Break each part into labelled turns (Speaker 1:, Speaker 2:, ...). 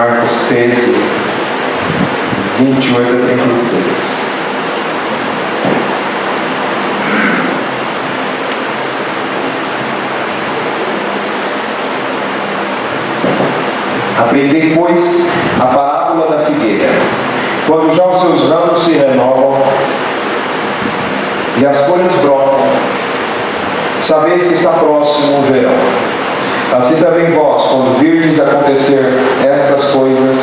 Speaker 1: Marcos 13, 28 a 36. Aprendei, pois, a parábola da figueira. Quando já os seus ramos se renovam e as folhas brotam, sabeis que está próximo o verão. Assim também vós, quando virdes acontecer estas coisas,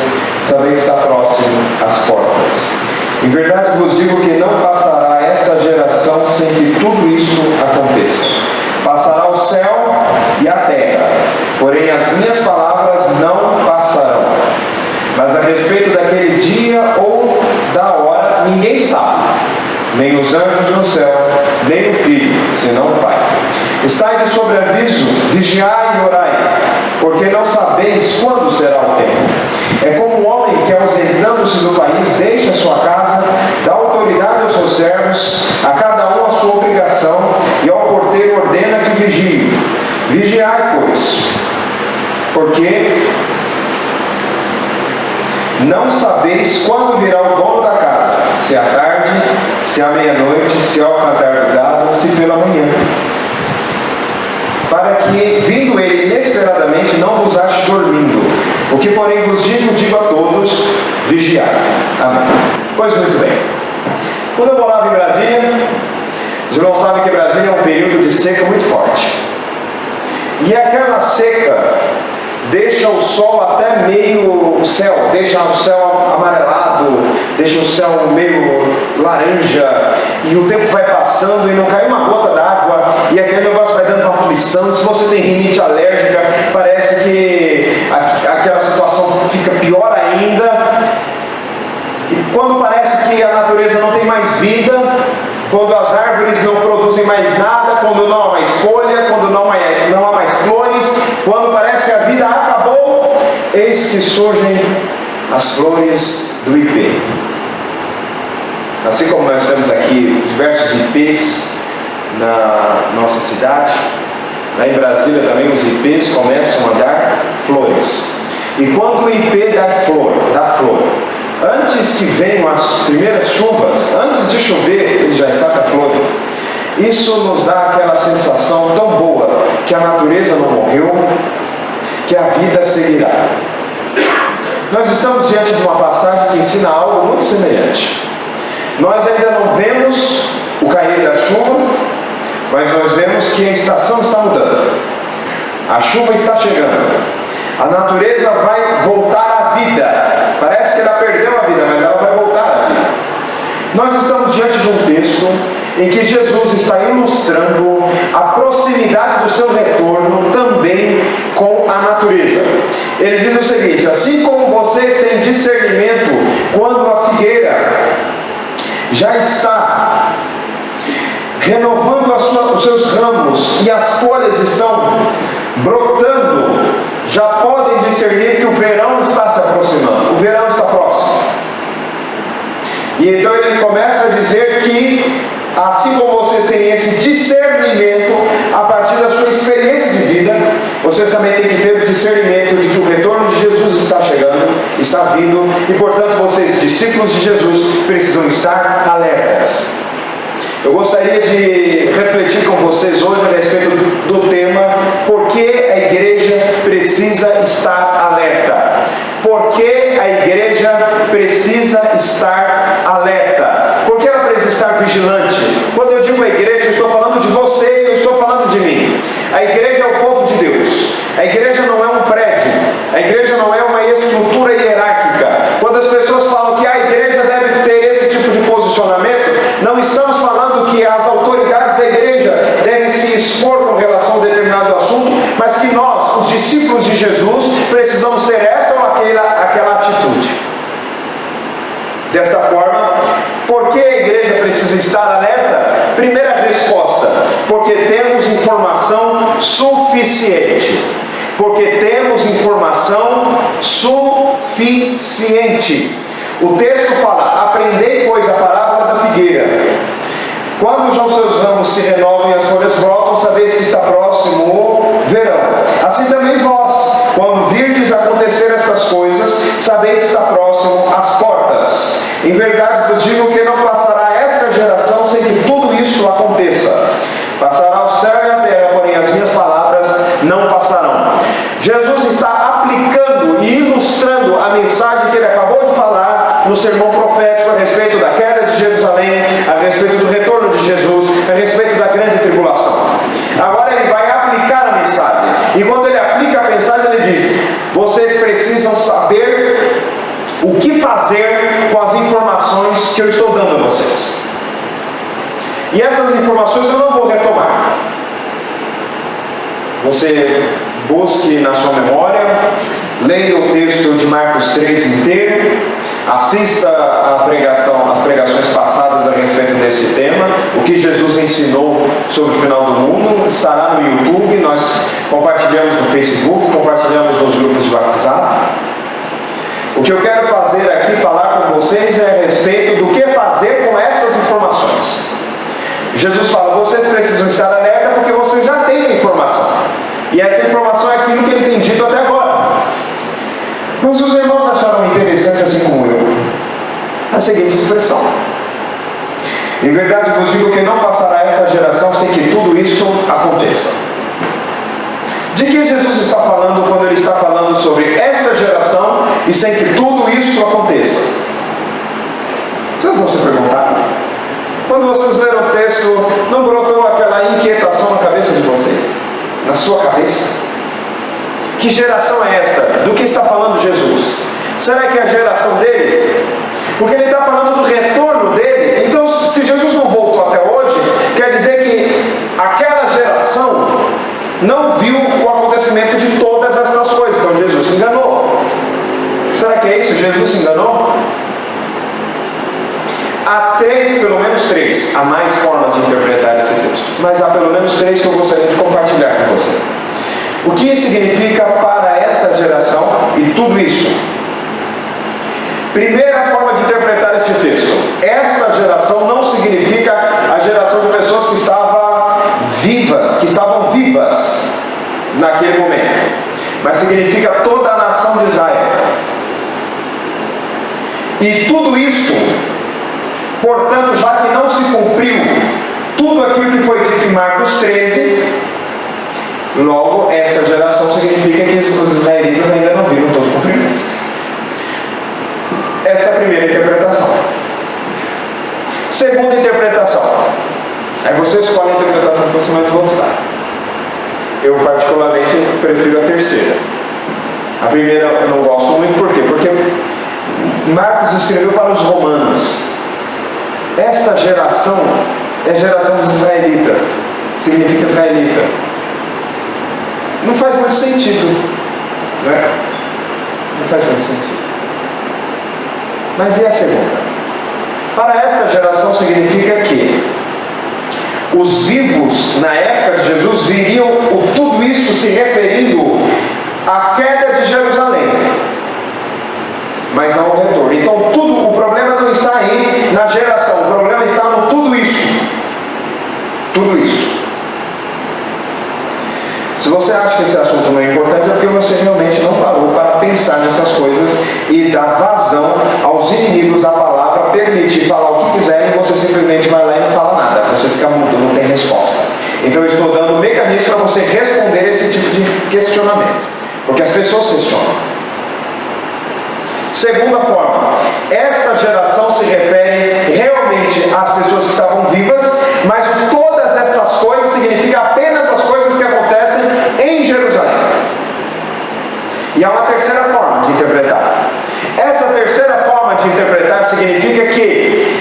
Speaker 1: sabeis que está próximo às portas. Em verdade vos digo que não passará esta geração sem que tudo isto aconteça. Passará o céu e a terra, porém as minhas palavras não passarão. Mas a respeito daquele dia ou da hora, ninguém sabe, nem os anjos no céu, nem o Filho, senão o Pai. Estai de sobreaviso, vigiai e orai, porque não sabeis quando será o tempo. É como um homem que, ausentando-se do país, deixa sua casa, dá autoridade aos seus servos, a cada um a sua obrigação, e ao porteiro ordena que vigie. Vigiai, pois, porque não sabeis quando virá o dono da casa, se à tarde, se à meia-noite, se ao cantar do galo, se pela manhã. Para que, vindo ele inesperadamente, não vos ache dormindo. O que, porém, vos digo a todos, vigiai. Amém. Pois muito bem. Quando eu morava em Brasília, os irmãos sabem que Brasília é um período de seca muito forte. E aquela seca deixa o sol até meio céu, deixa o céu amarelado, deixa o céu meio laranja, e o tempo vai passando e não cai uma gota d'água, e aquele negócio vai dando uma aflição. Se você tem rinite alérgica, parece que aquela situação fica pior ainda. E quando parece que a natureza não tem mais vida, quando as árvores não produzem mais nada, quando não há mais folha, quando não há mais flores, quando parece que a vida acabou, eis que surgem as flores do ipê. Assim como nós temos aqui diversos ipês na nossa cidade, lá em Brasília também os ipês começam a dar flores. E quando o ipê dá flor, antes que venham as primeiras chuvas, antes de chover, ele já está com flores. Isso nos dá aquela sensação tão boa que a natureza não morreu, que a vida seguirá. Nós estamos diante de uma passagem que ensina algo muito semelhante. Nós ainda não vemos o cair das chuvas, mas nós vemos que a estação está mudando. A chuva está chegando. A natureza vai voltar à vida. Parece que ela perdeu a vida, mas ela vai voltar à vida. Nós estamos diante de um texto em que Jesus está ilustrando a proximidade do seu retorno também com a natureza. Ele diz o seguinte: assim como vocês têm discernimento quando a figueira já está renovando os seus ramos e as folhas estão brotando, já podem discernir que o verão está se aproximando, o verão está próximo. E então ele começa a dizer que, assim como vocês têm esse discernimento a partir da sua experiência de vida, vocês também têm que ter o discernimento de que o retorno de Jesus está chegando, está vindo, e portanto vocês, discípulos de Jesus, precisam estar alertas. Eu gostaria de refletir com vocês hoje a respeito do tema: por que a igreja precisa estar alerta? Por que a igreja precisa estar alerta? Por que ela precisa estar vigilante? Quando eu digo a igreja, eu estou falando de você e eu estou falando de mim. A igreja é o povo de Deus. A igreja não é um prédio. A igreja não é uma estrutura hierárquica. Quando as pessoas falam que a igreja deve ter esse tipo de posicionamento, não estamos falando que as autoridades da igreja devem se expor com relação a um determinado assunto, mas que nós, os discípulos de Jesus, precisamos ter esta ou aquela atitude. Desta forma, por que a igreja precisa estar alerta? Primeira resposta: porque temos informação suficiente. Porque temos informação suficiente. O texto fala: aprendei, pois, a parábola da figueira. Quando já os seus ramos se renovam e as folhas brotam, sabeis que está próximo o verão. Assim também vós, quando virdes acontecer estas coisas, sabei que está próximo às portas. Em verdade vos digo que não passará esta geração sem que tudo isto aconteça. Passará o céu e a terra, porém as minhas palavras não passarão. Jesus está aplicando e ilustrando a mensagem que ele acabou de falar no sermão profético a respeito da queda de Jerusalém, a respeito do retorno de Jesus, a respeito da grande tribulação. Agora ele vai aplicar a mensagem. E quando ele aplica a mensagem, ele diz: vocês precisam saber o que fazer com as informações que eu estou dando a vocês. E essas informações eu não vou retomar. Você busque na sua memória, leia o texto de Marcos 3 inteiro, assista as pregações passadas a respeito desse tema. O que Jesus ensinou sobre o final do mundo estará no YouTube, nós compartilhamos no Facebook, compartilhamos nos grupos de WhatsApp. O que eu quero fazer aqui, falar com vocês, é a respeito do que fazer com essas informações. Jesus fala: vocês precisam estar alerta porque vocês já têm a informação. E essa informação é aquilo que ele tem dito até agora. Mas os irmãos acharam interessante, assim como eu, a seguinte expressão: em verdade vos digo que não passará essa geração sem que tudo isto aconteça. De que Jesus está falando quando ele está falando sobre esta geração e sem que tudo isto aconteça? Vocês vão se perguntar. Quando vocês leram o texto, não brotou aquela inquietação na cabeça de vocês? Na sua cabeça? Que geração é esta? Do que está falando Jesus? Será que é a geração dele? Porque ele está falando do retorno dele. Então, se Jesus não voltou até hoje, quer dizer que aquela geração não viu o acontecimento de todas essas coisas. Então Jesus se enganou. Será que é isso? Jesus se enganou? Há pelo menos três, há mais formas de interpretar esse texto, mas há pelo menos três que eu gostaria de compartilhar com você. O que significa para esta geração e tudo isso? Primeira forma de interpretar este texto: esta geração não significa a geração de pessoas que estavam vivas naquele momento, mas significa toda a nação de Israel. E tudo isto, portanto, já que não se cumpriu tudo aquilo que foi dito em Marcos 13, logo essa geração significa que os israelitas ainda não viram todo o cumprimento. Essa é a primeira interpretação. Segunda interpretação. Aí você escolhe a interpretação que você mais gostar. Eu particularmente prefiro a terceira. A primeira eu não gosto muito, por quê? Porque Marcos escreveu para os romanos. Esta geração é a geração dos israelitas, significa israelita. Não faz muito sentido, não é? Não faz muito sentido. Mas e a segunda? Para esta geração significa que os vivos na época de Jesus viriam tudo isto se referindo à queda de Jerusalém, mas não ao retorno. Então o problema não está aí na geração, o problema está no tudo isso. Tudo isso. Se você acha que esse assunto não é importante, é porque você realmente não parou para pensar nessas coisas e dar vazão aos inimigos da palavra, permitir falar o que quiserem, e você simplesmente vai lá e não fala nada. Você fica mudo, não tem resposta. Então eu estou dando um mecanismo para você responder esse tipo de questionamento, porque as pessoas questionam. Segunda forma, esta geração se refere realmente às pessoas que estavam vivas, mas todas estas coisas significa apenas as coisas que acontecem em Jerusalém. E há uma terceira forma de interpretar. Essa terceira forma de interpretar significa que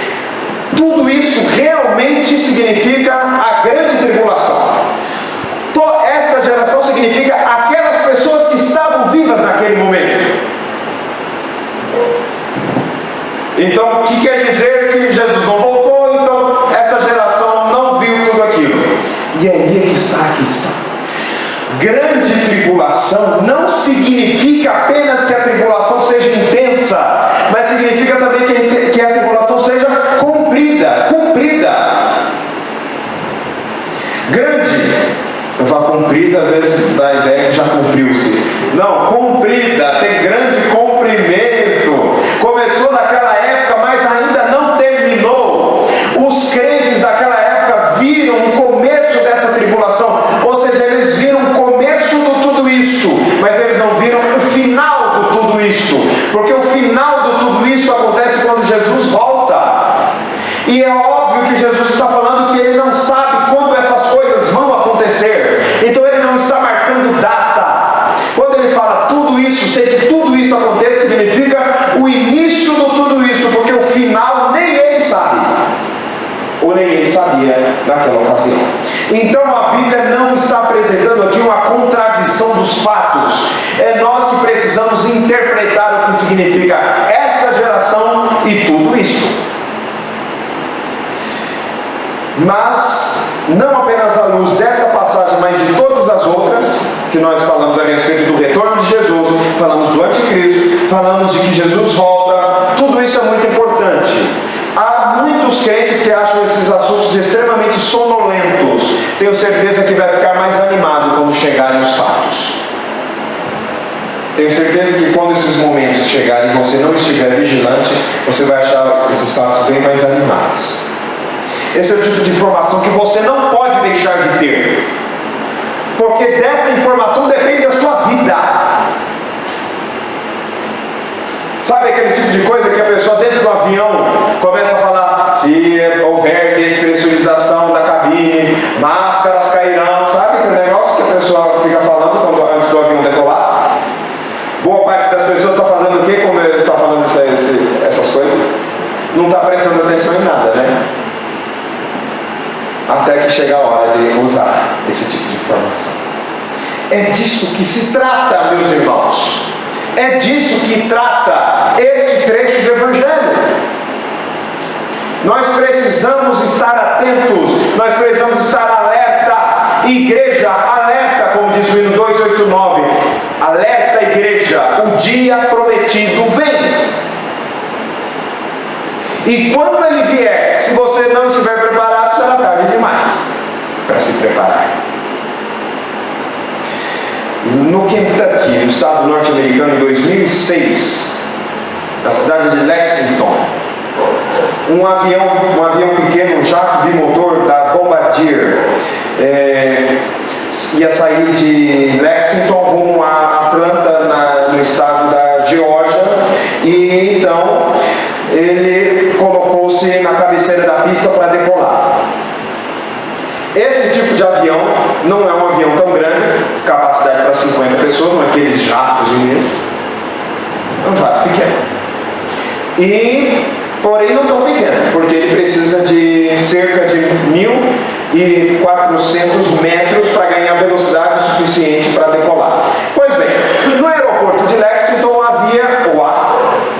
Speaker 1: tudo isso realmente significa a grande tribulação. Esta geração significa aquelas pessoas que estavam vivas naquele momento. Então, o que quer dizer que Jesus não voltou? Então, essa geração não viu tudo aquilo. E aí é que está, aqui está. Grande tribulação não significa apenas que a tribulação seja intensa, mas significa também que a tribulação seja cumprida. Grande. Eu falo cumprida, às vezes dá a ideia que já cumpriu-se. Não, cumprida, tem grande comprimento. final de tudo isto, porque o final de tudo isto acontece quando Jesus volta. E é óbvio que Jesus está falando que ele não sabe quando essas coisas vão acontecer, então ele não está marcando data. Quando ele fala tudo isso, sei que tudo isso acontece, significa o início de tudo isso, porque o final nem ele sabe, ou nem ele sabia naquela ocasião. Então a Bíblia não está apresentando aqui uma contradição dos fatos, é nós que precisamos interpretar o que significa esta geração e tudo isto. Mas não apenas à luz dessa passagem, mas de todas as outras que nós falamos a respeito do retorno de Jesus, falamos do anticristo, falamos de que Jesus volta, tudo isso é muito importante. Há muitos crentes que acham esses assuntos extremamente sonolentos. Tenho certeza que vai ficar mais animado quando chegarem os fatos. Tenho certeza que quando esses momentos chegarem e você não estiver vigilante, você vai achar esses fatos bem mais animados. Esse é o tipo de informação que você não pode deixar de ter, porque dessa informação depende a sua vida. Sabe aquele tipo de coisa que a pessoa dentro do avião começa a falar: se houver despressurização da cabine, máscaras cairão. Sabe aquele negócio que a pessoa fica falando antes do avião decolar? Boa parte das pessoas está fazendo o quê quando ele está falando essas coisas? Não está prestando atenção em nada, né? Até que chega a hora de usar esse tipo de informação. É disso que se trata, meus irmãos. É disso que trata este trecho do Evangelho. Nós precisamos estar atentos, nós precisamos estar alertas. Igreja, alerta, como diz o hino 289. Alerta, igreja, o dia prometido vem. E quando ele vier, se você não estiver preparado, será tarde demais para se preparar. No Kentucky, no estado norte-americano, em 2006, na cidade de Lexington, um avião pequeno, um jato bimotor da Bombardier, ia sair de Lexington rumo a Atlanta, no estado da Geórgia, e então ele colocou-se na cabeceira da pista para decolar. Esse tipo de avião não é um avião tão grande, capacidade para 50 pessoas, não é aqueles jatos imensos, é um jato pequeno. Porém não tão pequeno, porque ele precisa de cerca de 1.400 metros para ganhar velocidade suficiente para decolar. Pois bem, no aeroporto de Lexington havia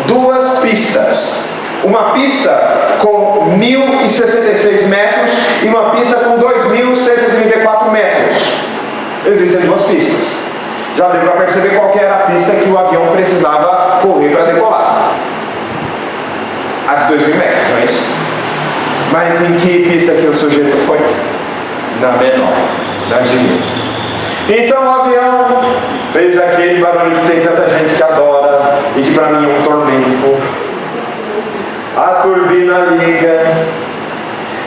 Speaker 1: duas pistas. Uma pista com 1.066 metros e uma pista com 2.134 metros. Existem duas pistas. Já deu para perceber qual era a pista que o avião precisava correr para decolar. A de 2.000 metros, não é isso? Mas em que pista que o sujeito foi? Na menor, na de 1.000. Então o avião fez aquele barulho que tem tanta gente que adora e que para mim é um tormento. A turbina liga,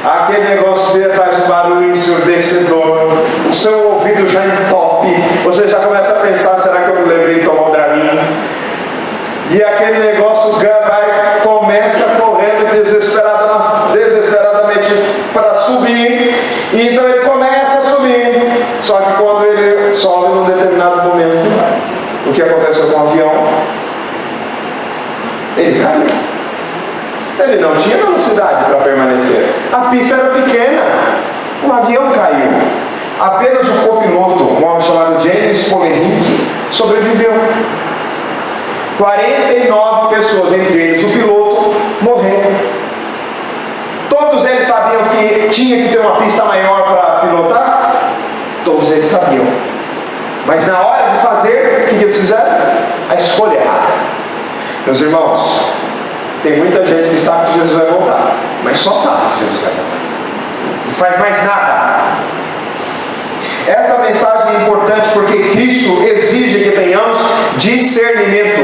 Speaker 1: aquele negócio que faz um barulho ensurdecedor, o seu ouvido já entope, você já começa a pensar: será que eu me lembrei de tomar um Dramin? E aquele negócio começa correndo desesperadamente para subir, e então ele começa a subir. Só que quando ele sobe num determinado momento, o que aconteceu com o avião? Ele caiu. Ele não tinha velocidade para permanecer. A pista era pequena. O avião caiu. Apenas o copiloto, um homem chamado James Polerink, sobreviveu. 49 pessoas, entre eles o piloto, morreram. Todos eles sabiam que tinha que ter uma pista maior para pilotar? Todos eles sabiam. Mas na hora de fazer, o que eles fizeram? A escolha errada. Meus irmãos, tem muita gente que sabe que Jesus vai voltar, mas só sabe que Jesus vai voltar. Não faz mais nada. Essa mensagem é importante porque Cristo exige que tenhamos discernimento.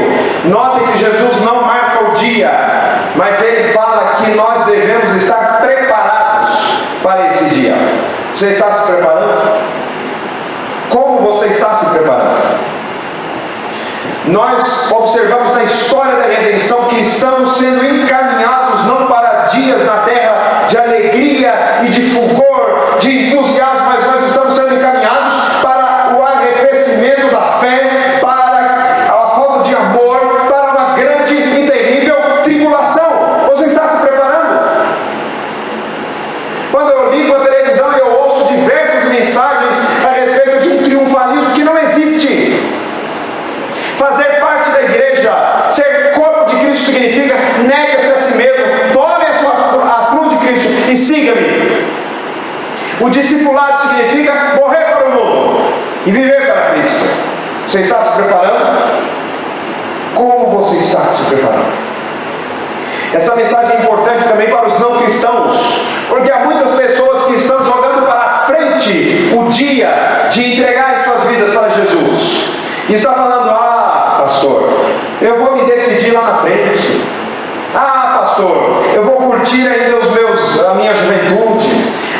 Speaker 1: Notem que Jesus não marca o dia, mas Ele fala que nós devemos estar preparados para esse dia. Você está se preparando? Como você está se preparando? Nós observamos na história da redenção que estamos sendo encaminhados não para dias na terra de alegria e de fulgor, de entusiasmo, mas nós estamos sendo encaminhados para o arrefecimento da fé, para a falta de amor, para uma grande e terrível tribulação. Você está se preparando? Quando eu ligo a televisão e eu ouço diversas mensagens a respeito de um triunfalismo que não existe. Fazer parte da igreja, ser corpo de Cristo significa negue-se a si mesmo, tome a cruz de Cristo e siga-me. O discipulado significa morrer para o mundo e viver para Cristo. Você está se preparando? Como você está se preparando? Essa mensagem é importante também para os não cristãos, porque há muitas pessoas que estão jogando para frente o dia de entregarem suas vidas para Jesus. E está falando: pastor, eu vou me decidir lá na frente. Pastor, eu vou curtir ainda a minha juventude.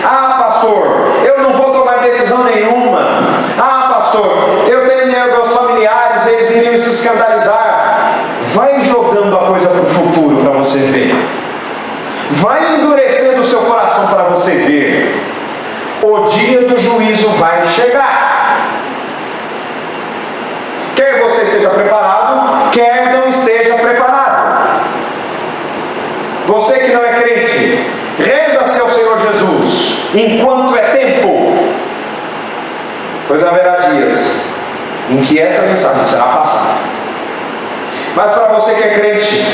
Speaker 1: Pastor, eu não vou tomar decisão nenhuma. Pastor, eu tenho meus familiares, eles iriam se escandalizar. Vai jogando a coisa para o futuro para você ver. Vai endurecendo o seu coração para você ver. O dia do juízo vai chegar. Quer você esteja preparado, quer não esteja preparado. Você que não é crente, renda-se ao Senhor Jesus, enquanto é tempo, pois haverá dias em que essa mensagem será passada. Mas para você que é crente,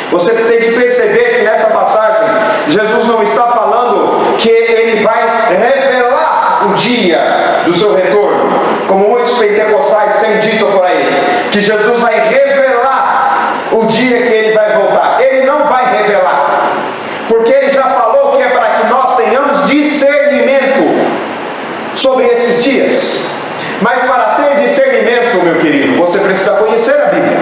Speaker 1: você tem que perceber que nessa passagem, Jesus não está falando que Ele vai revelar o dia do seu retorno, como muitos pentecostais têm dito por aí, que Jesus vai revelar o dia que Ele vai voltar. Ele não vai revelar, porque Ele já falou que é para que nós tenhamos discernimento sobre esses dias. Mas para ter discernimento, meu querido, você precisa conhecer a Bíblia.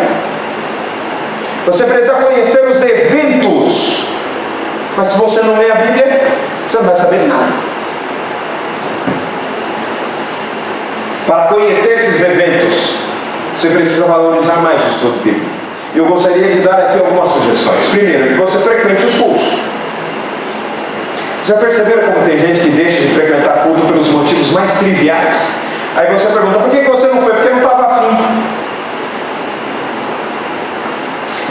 Speaker 1: Você precisa conhecer os eventos. Mas se você não lê a Bíblia, você não vai saber nada. Para conhecer esses eventos, você precisa valorizar mais o estudo bíblico. Eu gostaria de dar aqui algumas sugestões. Primeiro, que você frequente os cultos. Já perceberam como tem gente que deixa de frequentar culto pelos motivos mais triviais? Aí você pergunta: por que você não foi? Porque não estava afim.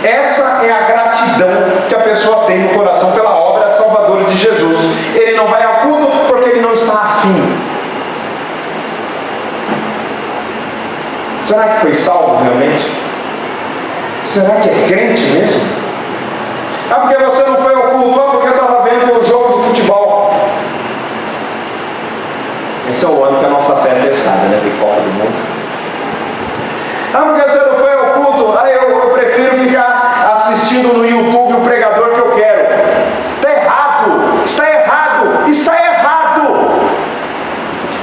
Speaker 1: Essa é a gratidão que a pessoa tem no coração pela obra salvadora de Jesus. Ele não vai ao culto porque ele não está afim. Será que foi salvo realmente? Será que é crente mesmo? Porque você não foi ao culto? Porque estava vendo o jogo de futebol. Esse é o ano que a nossa fé é testada, né? Tem Copa do Mundo. Porque você não foi ao culto? Eu prefiro ficar assistindo no YouTube o pregador que eu quero. Está errado! Está errado! Está errado!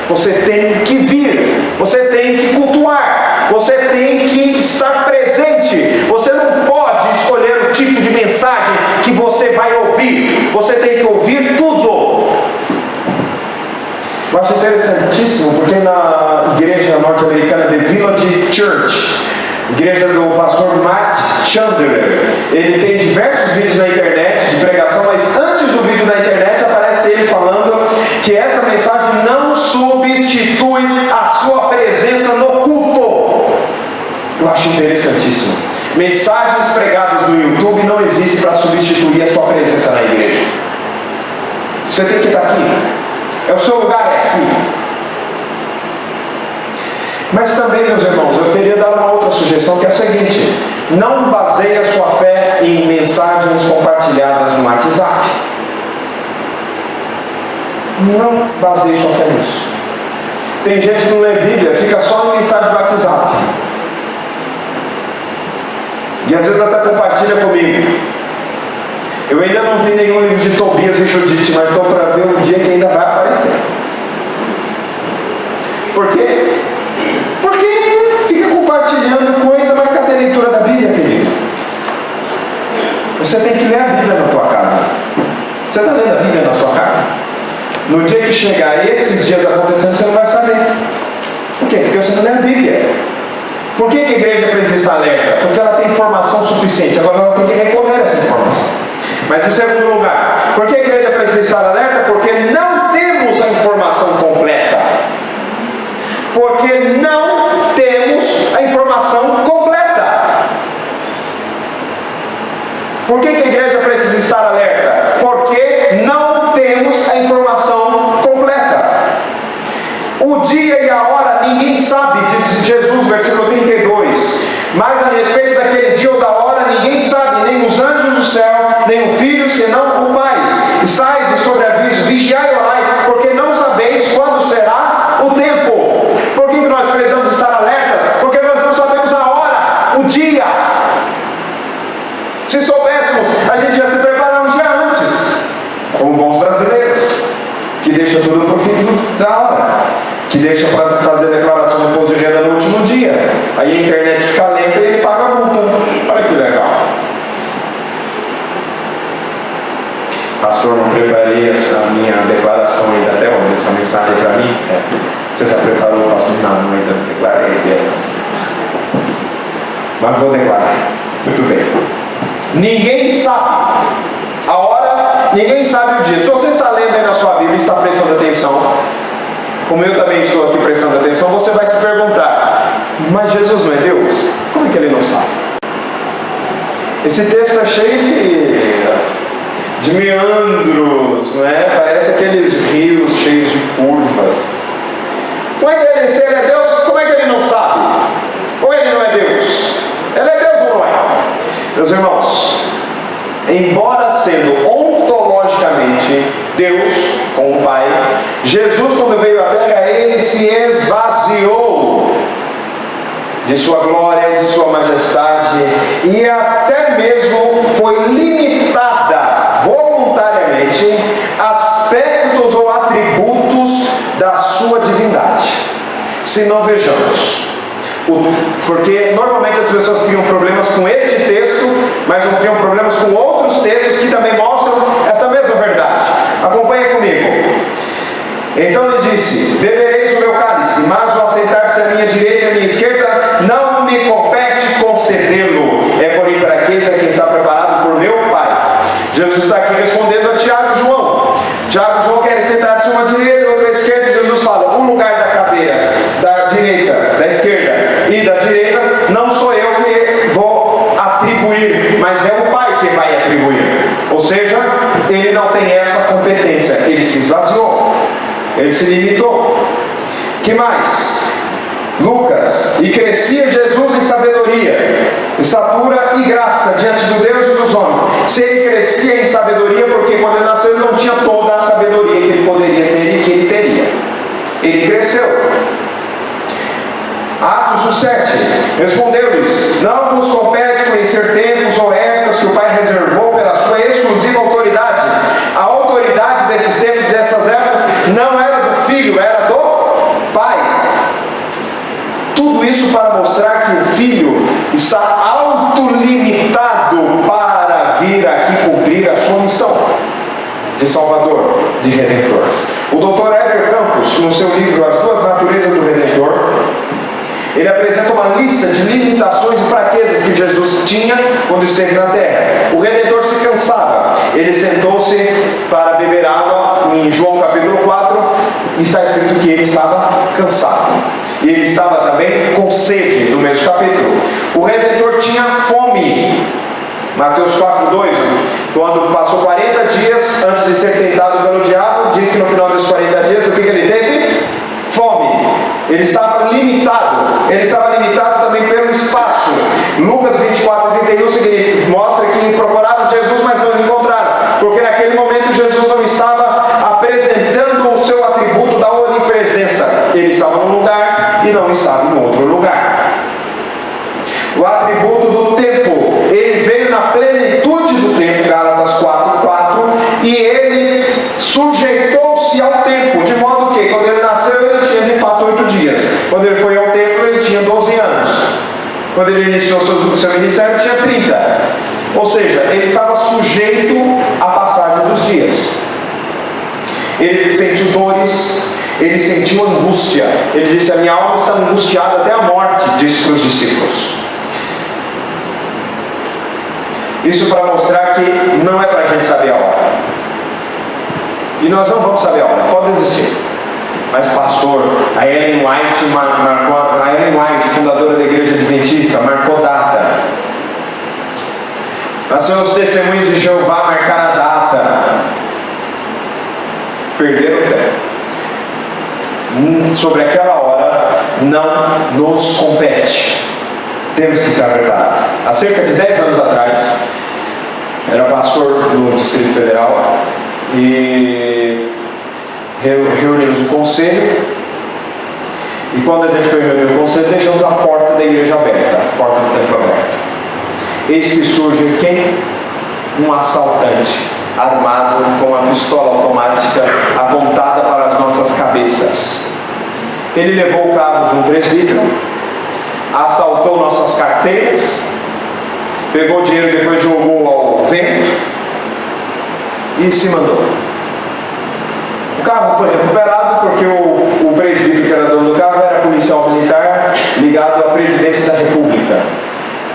Speaker 1: Você tem que vir. Você tem que cultuar. Você tem que estar presente. Você não pode escolher o tipo de mensagem que você vai ouvir. Você tem que ouvir tudo. Eu acho interessantíssimo porque na igreja norte-americana The Village Church, igreja do pastor Matt Chandler, ele tem diversos vídeos na internet de pregação, mas antes do vídeo na internet aparece ele falando que essa mensagem não substitui a sua presença no culto. Eu acho interessantíssimo. Mensagens pregadas no YouTube não existem para substituir a sua presença na igreja. Você tem que estar aqui. É o seu lugar, é aqui. Mas também, meus irmãos, eu queria dar uma outra sugestão, que é a seguinte: não baseie a sua fé em mensagens compartilhadas no WhatsApp. Não baseie sua fé nisso. Tem gente que não lê Bíblia, fica só em mensagem do WhatsApp. E às vezes até compartilha comigo. Eu ainda não vi nenhum livro de Tobias e Judite, mas estou para ver um dia que ainda vai aparecer. Por quê? Porque fica compartilhando coisa, mas cadê a leitura da Bíblia, querido? Você tem que ler a Bíblia na tua casa. Você está lendo a Bíblia na sua casa? No dia que chegar esses dias acontecendo, você não vai saber. Por quê? Porque você não lê a Bíblia. Por que a igreja precisa estar alerta? Porque ela tem informação suficiente, agora ela tem que recorrer a essa informação. Mas em segundo lugar, por que a igreja precisa estar alerta? Porque não temos a informação completa. Porque não temos a informação completa. Por que a igreja precisa estar alerta? Porque não temos a informação completa. O dia e a hora ninguém sabe, diz Jesus, versículo 32. Mas a respeito daquele dia ou da hora ninguém sabe, nem os anjos do céu, nem o Filho, senão o Pai. Estai de sobreaviso, vigiai e orai, porque não sabeis quando será o tempo. Por que nós precisamos estar alertas? Porque nós não sabemos a hora, o dia. Se soubéssemos, a gente ia se preparar um dia antes, como bons brasileiros, que deixa tudo para o fim da hora, que deixa para fazer a declaração do imposto de renda no último dia. Aí a internet fica lenta e ele paga a multa. Olha que legal. Pastor, não preparei a minha declaração ainda até onde? Essa mensagem para mim? Você já preparou, pastor? Não, ainda não declarei. Mas vou declarar. Muito bem. Ninguém sabe a hora, ninguém sabe o dia. Se você está lendo aí na sua Bíblia e está prestando atenção, como eu também estou aqui prestando atenção, você vai se perguntar: mas Jesus não é Deus? Como é que ele não sabe? Esse texto é cheio de meandros, não é? Parece aqueles rios cheios de curvas. Como é que ele, se ele é Deus, como é que ele não sabe? Ou ele não é Deus? Ele é Deus ou não é? Meus irmãos, embora sendo ontologicamente Deus, com o Pai, Jesus, quando veio à terra, ele se esvaziou de sua glória, de sua majestade, e até mesmo foi limitada voluntariamente aspectos ou atributos da sua divindade. Se não vejamos, porque normalmente as pessoas criam problemas com este texto, mas não criam problemas com outros textos que também mostram essa mesma verdade. Acompanhe comigo. Então ele disse: bebereis o meu cálice, mas o assentar-se à minha direita e à minha esquerda não me compete concedê-lo. É por fraqueza que está preparado por meu Pai. Jesus está aqui respondendo a Tiago e João. Tiago e João querem sentar-se uma à direita e outra à esquerda, e Jesus fala: o lugar da cadeira da direita, da esquerda e da direita não sou eu que vou atribuir, mas é o Pai que vai atribuir. Ou seja, ele não tem essa competência, ele se esvaziou, ele se limitou. Que mais? Lucas: e crescia Jesus em sabedoria, estatura e graça diante do Deus e dos homens. Se ele crescia em sabedoria, porque quando ele nasceu ele não tinha toda a sabedoria que ele poderia ter e que ele teria. Ele cresceu. Atos 7, respondeu-lhes: não vos compete conhecer tempos ou épocas que o Pai reservou pela sua exclusiva autoridade. A autoridade desses tempos, dessas épocas, não era do Filho, era do Pai. Tudo isso para mostrar que o Filho está autolimitado para vir aqui cumprir a sua missão de Salvador, de Redentor. O Dr. Heber Campos, no seu livro As Duas Naturezas do Redentor, ele apresenta uma lista de limitações e fraquezas que Jesus tinha quando esteve na terra. O Redentor se cansava. Ele sentou-se para beber água. Em João capítulo 4 está escrito que ele estava cansado. E ele estava também com sede, no mesmo capítulo. O Redentor tinha fome. Mateus 4:2, quando passou 40 dias antes de ser tentado pelo diabo, diz que no final dos 40 dias, o que ele teve? Fome. Ele estava limitado. Ele estava limitado também pelo espaço. Lucas 24:31 mostra que procuraram Jesus, mas não encontraram, porque naquele momento Jesus não estava apresentando o seu atributo da onipresença. Ele estava num lugar e não estava em outro lugar. O atributo do tempo, ele veio na plenitude do tempo, Gálatas 4:4, e ele sujeitou-se ao tempo, de modo que quando ele nasceu ele tinha de fato 8 dias, quando ele foi ao templo ele tinha 12 anos, quando ele iniciou seu ministério tinha 30, ou seja, ele estava sujeito à passagem dos dias. Ele sentiu dores, Ele sentiu angústia. Ele disse: a minha alma está angustiada até a morte, disse para os discípulos. Isso para mostrar que não é para a gente saber a hora. E nós não vamos saber a hora, pode existir. Mas pastor, a Ellen White marcou, a Ellen White, fundadora da Igreja Adventista, marcou data. Nós temos testemunhos de Jeová marcar a data. Perderam o tempo. Sobre aquela hora não nos compete. Temos que ser a verdade. Há cerca de 10 anos atrás, era pastor no Distrito Federal e reunimos o conselho. E quando a gente foi reunir o conselho, deixamos a porta da igreja aberta, a porta do templo aberta. Eis que surge quem? Um assaltante armado com uma pistola automática apontada para as nossas cabeças. Ele levou o carro de um presbítero, assaltou nossas carteiras, pegou o dinheiro, depois jogou ao vento e se mandou. O carro foi recuperado porque o presbítero que era dono do carro era policial militar ligado à presidência da República.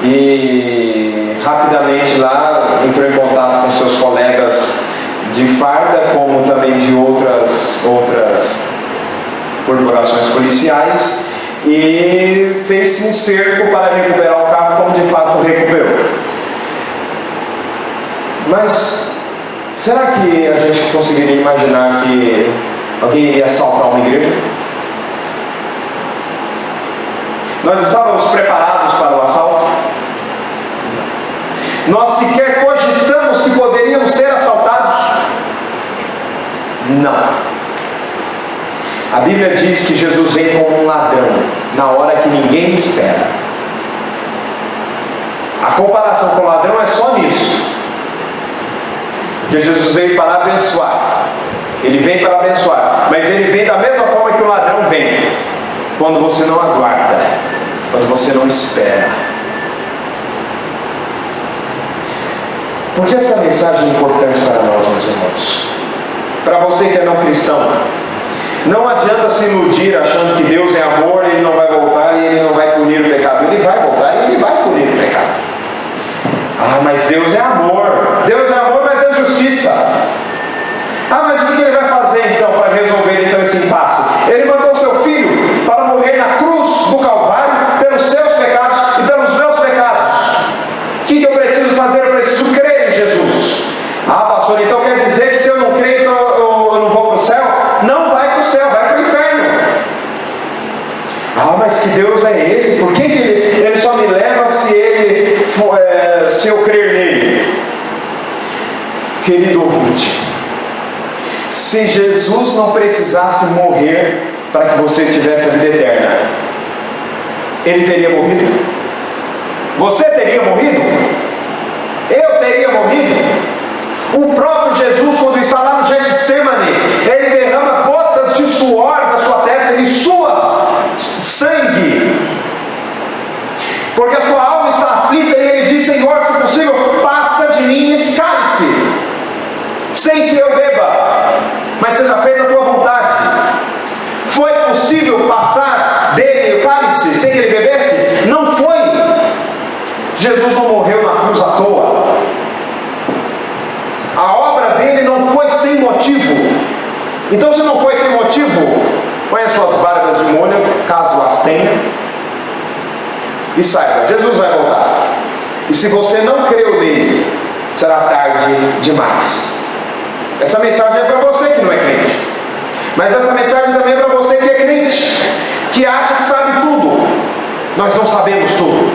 Speaker 1: E rapidamente lá entrou em contato com seus colegas de farda, como também de outras corporações policiais, e fez um cerco para recuperar o carro, como de fato recuperou. Mas será que a gente conseguiria imaginar que alguém iria assaltar uma igreja? Nós estávamos preparados para o assalto? Nós sequer cogitamos que poderíamos ser assaltados? Não. A Bíblia diz que Jesus vem como um ladrão, na hora que ninguém espera. A comparação com o ladrão é só nisso. Porque Jesus veio para abençoar. Ele vem para abençoar. Mas ele vem da mesma forma que o ladrão vem. Quando você não aguarda. Quando você não espera. Por que essa mensagem é importante para nós, meus irmãos? Para você que é não cristão, não adianta se iludir achando que Deus é amor, Ele não vai voltar e Ele não vai punir o pecado. Ele vai voltar e Ele vai punir o pecado. Ah, mas Deus é amor. Deus é amor, mas é justiça. Ah, mas o que Ele vai fazer então para resolver então esse impasse? Ele mandou seu Filho para morrer na cruz do Calvário pelos seus pecados e pelos meus pecados. O que eu preciso fazer? Eu preciso crer em Jesus. Ah, pastor, então quer dizer que se eu não crer, então eu não vou para o céu? Não vai para o céu, vai para o inferno. Ah, mas que Deus é esse? Por que ele só me leva se eu crer nele? Querido ouvinte, se Jesus não precisasse morrer para que você tivesse a vida eterna, Ele teria morrido? Você teria morrido? Eu teria morrido? O próprio Jesus, quando está lá no Getsemane, Ele derrama gotas de suor da sua testa, Ele sua sangue, porque a sua alma está aflita, e Ele diz: Senhor, se possível, passa de mim esse cálice, sem que eu beba, mas seja feita a tua vontade. Foi possível passar dele o cálice sem que ele bebesse? Não foi. Jesus não morreu na cruz à toa. A obra dele não foi sem motivo. Então, se não foi sem motivo, põe as suas barbas de molho, caso as tenha, e saiba, Jesus vai voltar. E se você não creu nele, será tarde demais. Essa mensagem é para você que não é crente, mas essa mensagem também é para você que é crente, que acha que sabe tudo. Nós não sabemos tudo.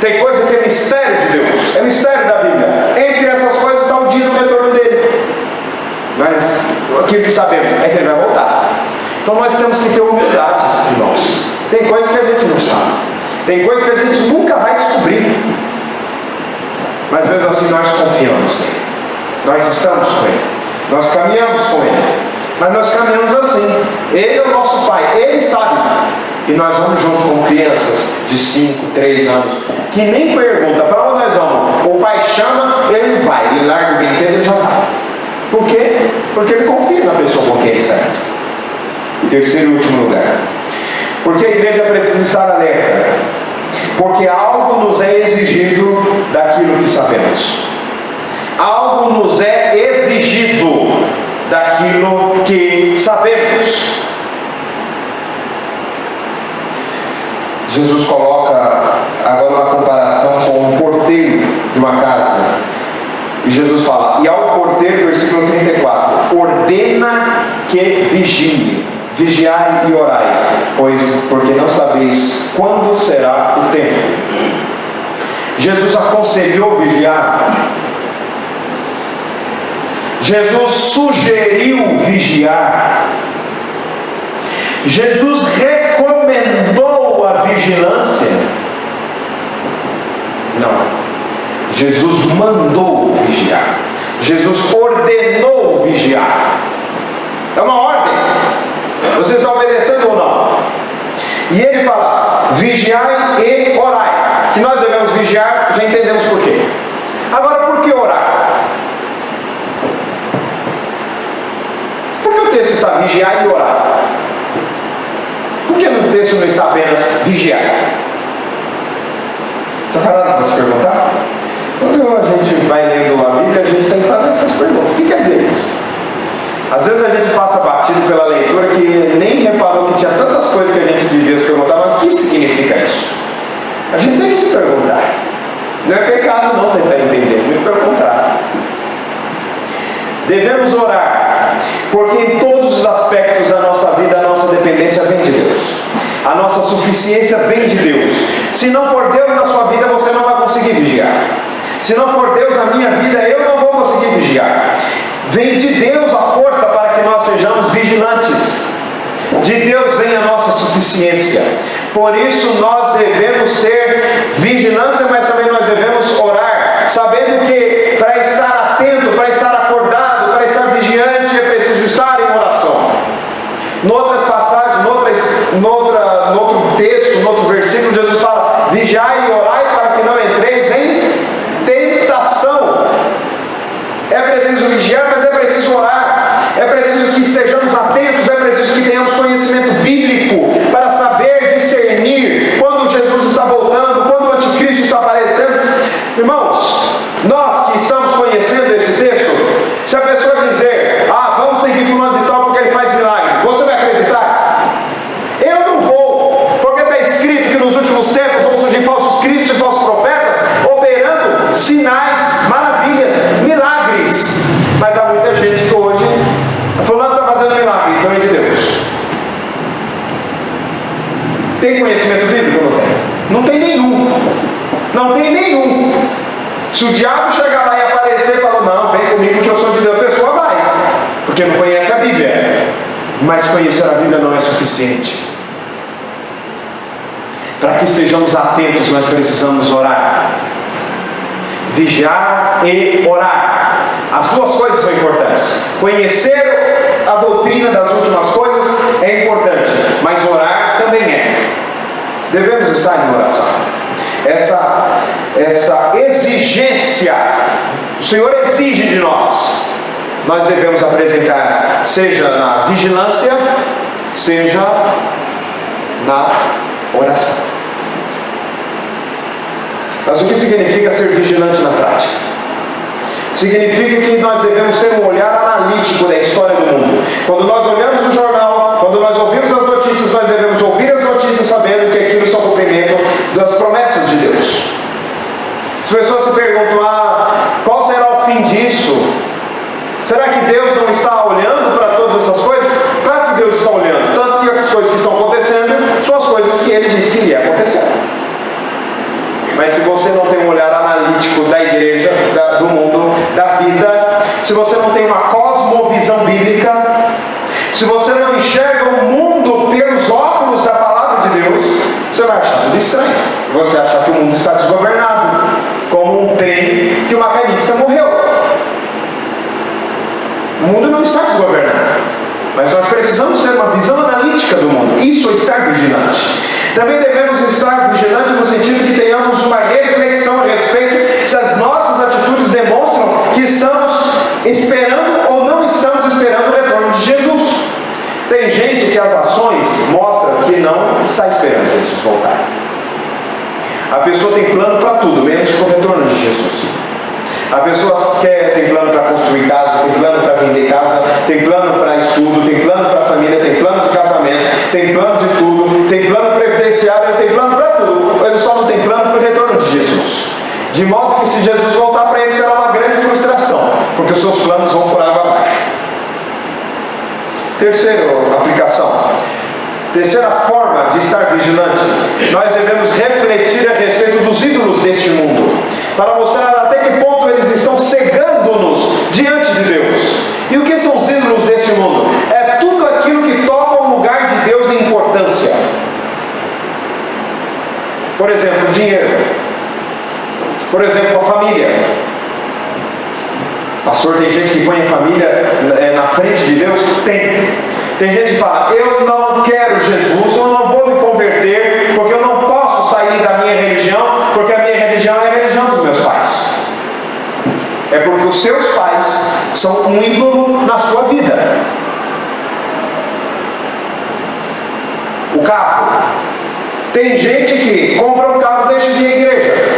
Speaker 1: Tem coisa que é mistério de Deus, é mistério da Bíblia. Entre essas coisas está o dia do retorno dele. Mas aquilo que sabemos é que ele vai voltar. Então nós temos que ter humildade, irmãos. Tem coisas que a gente não sabe, tem coisas que a gente nunca vai descobrir, mas mesmo assim nós confiamos nele. Nós estamos com Ele, nós caminhamos com Ele, mas nós caminhamos assim. Ele é o nosso Pai, Ele sabe, e nós vamos junto com crianças de 5, 3 anos, que nem pergunta para onde nós vamos. O pai chama, ele vai, ele larga o brinquedo e ele já vai. Por quê? Porque ele confia na pessoa com quem ele serve. Terceiro e último lugar. Porque a igreja precisa estar alerta. Porque algo nos é exigido daquilo que sabemos. Algo nos é exigido daquilo que sabemos. Jesus coloca agora uma comparação com um porteiro de uma casa. E Jesus fala, e ao porteiro, versículo 34, ordena que vigie, vigiai e orai, porque não sabeis quando será o tempo. Jesus aconselhou vigiar. Jesus sugeriu vigiar. Jesus recomendou a vigilância. Não. Jesus mandou vigiar. Jesus ordenou vigiar. É uma ordem. Você está obedecendo ou não? E ele fala, vigiai e orai. Se nós devemos vigiar, já entendemos por quê. Agora, por que orar? Por que o texto está vigiar e orar? Por que no texto não está apenas vigiar? Está parado para se perguntar? Quando a gente vai lendo a Bíblia, a gente tem que fazer essas perguntas. O que quer dizer isso? Às vezes a gente passa batido pela leitura que nem reparou que tinha tantas coisas que a gente devia se perguntar, mas o que significa isso? A gente tem que se perguntar. Não é pecado não tentar entender, muito pelo contrário. Devemos orar, porque em todos os aspectos da nossa vida, a nossa dependência vem de Deus. A nossa suficiência vem de Deus. Se não for Deus na sua vida, você não vai conseguir vigiar. Se não for Deus na minha vida, eu não vou conseguir vigiar. Vem de Deus a força para que nós sejamos vigilantes. De Deus vem a nossa suficiência. Por isso nós devemos ter vigilância, mas também nós devemos orar, sabendo que para estar atento, para estar acordado, para estar vigiante, é preciso estar em oração. Noutras passagens, no outro texto, no outro versículo, Jesus fala, vigiai e orai para que não entreis em tentação. É preciso vigiar, mas é preciso orar. É preciso que estejamos atentos, é preciso que tenhamos conhecimento bíblico para saber discernir quando Jesus está voltando, quando o anticristo está aparecendo. Irmãos, nós que estamos conhecendo esse texto, se a pessoa dizer, vamos seguir fulano de tal porque ele faz milagre, você vai acreditar? Eu não vou, porque está escrito que nos últimos tempos vão surgir falsos cristos e falsos profetas, operando sinais, maravilhas, milagres. Mas há muita gente que hoje, fulano está fazendo milagre, então é de Deus. Tem conhecimento bíblico ou não tem? Não tem nenhum. Não tem nenhum. Se o diabo chegar lá e aparecer e falar, não, vem comigo que eu sou de Deus, a pessoa vai, porque não conhece a Bíblia. Mas conhecer a Bíblia não é suficiente. Para que estejamos atentos, nós precisamos orar. Vigiar e orar. As duas coisas são importantes. Conhecer a doutrina das últimas coisas é importante, mas orar também é. Devemos estar em oração. Essa exigência, o Senhor exige de nós. Nós devemos apresentar, seja na vigilância, seja na oração. Mas o que significa ser vigilante na prática? Significa que nós devemos ter um olhar analítico da história do mundo. Quando nós olhamos o jornal, quando nós ouvimos as notícias, nós devemos ouvir as notícias sabendo que aquilo são cumprimento das promessas de Deus. As pessoas se perguntam, qual será o fim disso? Será que Deus não está olhando para todas essas coisas? Claro que Deus está olhando, tanto que as coisas que estão acontecendo são as coisas que Ele disse que ia acontecer. Mas se você não tem um olhar analítico da igreja, do mundo, da vida, se você não tem uma cosmovisão bíblica, se você não enxerga o mundo pelos óculos da palavra de Deus, você vai achar tudo estranho. Você vai achar que o mundo está desgovernado, como um trem que o maquinista morreu. O mundo não está desgovernado, mas nós precisamos ter uma visão analítica do mundo. Isso é estar vigilante. Também devemos estar vigilantes no sentido que tenhamos uma reflexão a respeito se as nossas atitudes demonstram que estamos esperando ou não estamos esperando o retorno de Jesus. Tem gente que as A pessoa tem plano para tudo, menos para o retorno de Jesus. A pessoa tem plano para construir casa, tem plano para vender casa, tem plano para estudo, tem plano para família, tem plano de casamento, tem plano de tudo, tem plano previdenciário, tem plano para tudo. Ele só não tem plano para o retorno de Jesus. De modo que se Jesus voltar para ele será uma grande frustração, porque os seus planos vão por água abaixo. Terceira forma de estar vigilante, nós devemos refletir a respeito dos ídolos deste mundo, para mostrar até que ponto eles estão cegando-nos diante de Deus. E o que são os ídolos deste mundo? É tudo aquilo que toma o lugar de Deus em importância. Por exemplo, dinheiro. Por exemplo, a família. Pastor, tem gente que põe a família na frente de Deus? Tem gente que fala, eu não quero Jesus, eu não vou me converter, porque eu não posso sair da minha religião, porque a minha religião é a religião dos meus pais. É porque os seus pais são um ídolo na sua vida. O carro. Tem gente que compra um carro e deixa de ir à igreja,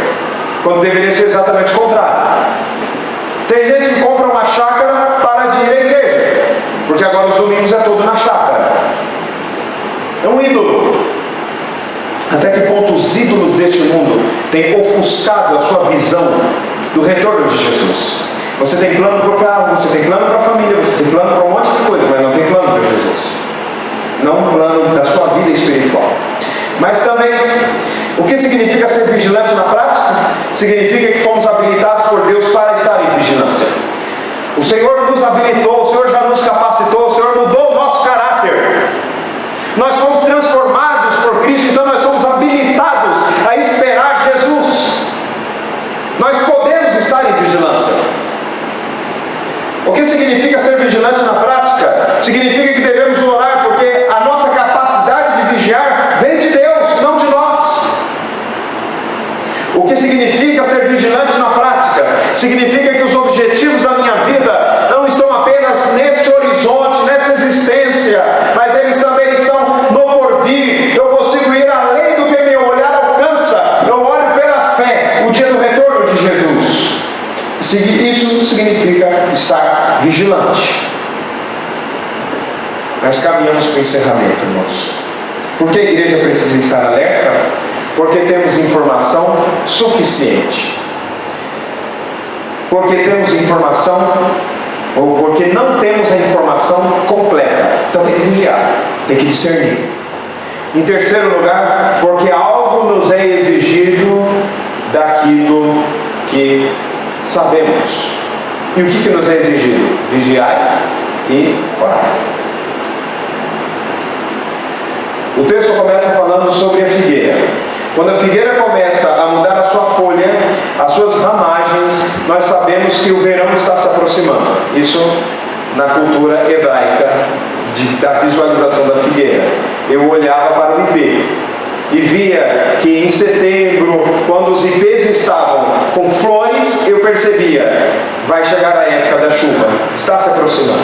Speaker 1: quando deveria ser exatamente o contrário. Tem gente que compra uma chácara para de ir à igreja, porque agora os domingos é todo na chácara. É um ídolo. Até que ponto os ídolos deste mundo têm ofuscado a sua visão do retorno de Jesus? Você tem plano para o carro, você tem plano para a família, você tem plano para um monte de coisa, mas não tem plano para Jesus. Não um plano da sua vida espiritual. Mas também, o que significa ser vigilante na prática? Significa que fomos habilitados por Deus para estar em vigilância. O Senhor nos habilitou, o Senhor já nos capacitou, o Senhor mudou o nosso caráter. Nós fomos transformados por Cristo, então nós somos habilitados a esperar Jesus. Nós podemos estar em vigilância. O que significa ser vigilante na prática? Significa que devemos orar, porque a nossa capacidade de vigiar vem de Deus, não de nós. O que significa ser vigilante na prática? Significa que os objetivos da minha vida não estão apenas neste horizonte, nessa existência, mas eles também estão no porvir. Eu consigo ir além do que meu olhar alcança. Eu olho pela fé, o dia do retorno de Jesus. Isso significa estar vigilante. Mas caminhamos para o encerramento, irmãos. Por que a igreja precisa estar alerta? Porque temos informação suficiente. Porque temos informação, ou porque não temos a informação completa. Então tem que vigiar, tem que discernir. Em terceiro lugar, porque algo nos é exigido daquilo que sabemos. E o que nos é exigido? Vigiar e orar. O texto começa falando sobre a figueira. Quando a figueira começa a mudar a sua folha, as suas ramagens, nós sabemos que o verão está se aproximando. Isso na cultura hebraica da visualização da figueira. Eu olhava para o ipê e via que em setembro, quando os ipês estavam com flores, eu percebia, vai chegar a época da chuva, está se aproximando.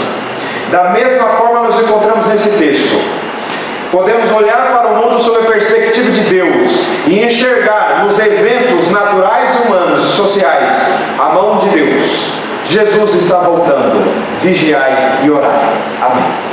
Speaker 1: Da mesma forma nós encontramos nesse texto. Podemos olhar para o mundo sob a perspectiva de Deus e enxergar nos eventos naturais, humanos e sociais a mão de Deus. Jesus está voltando. Vigiai e orai. Amém.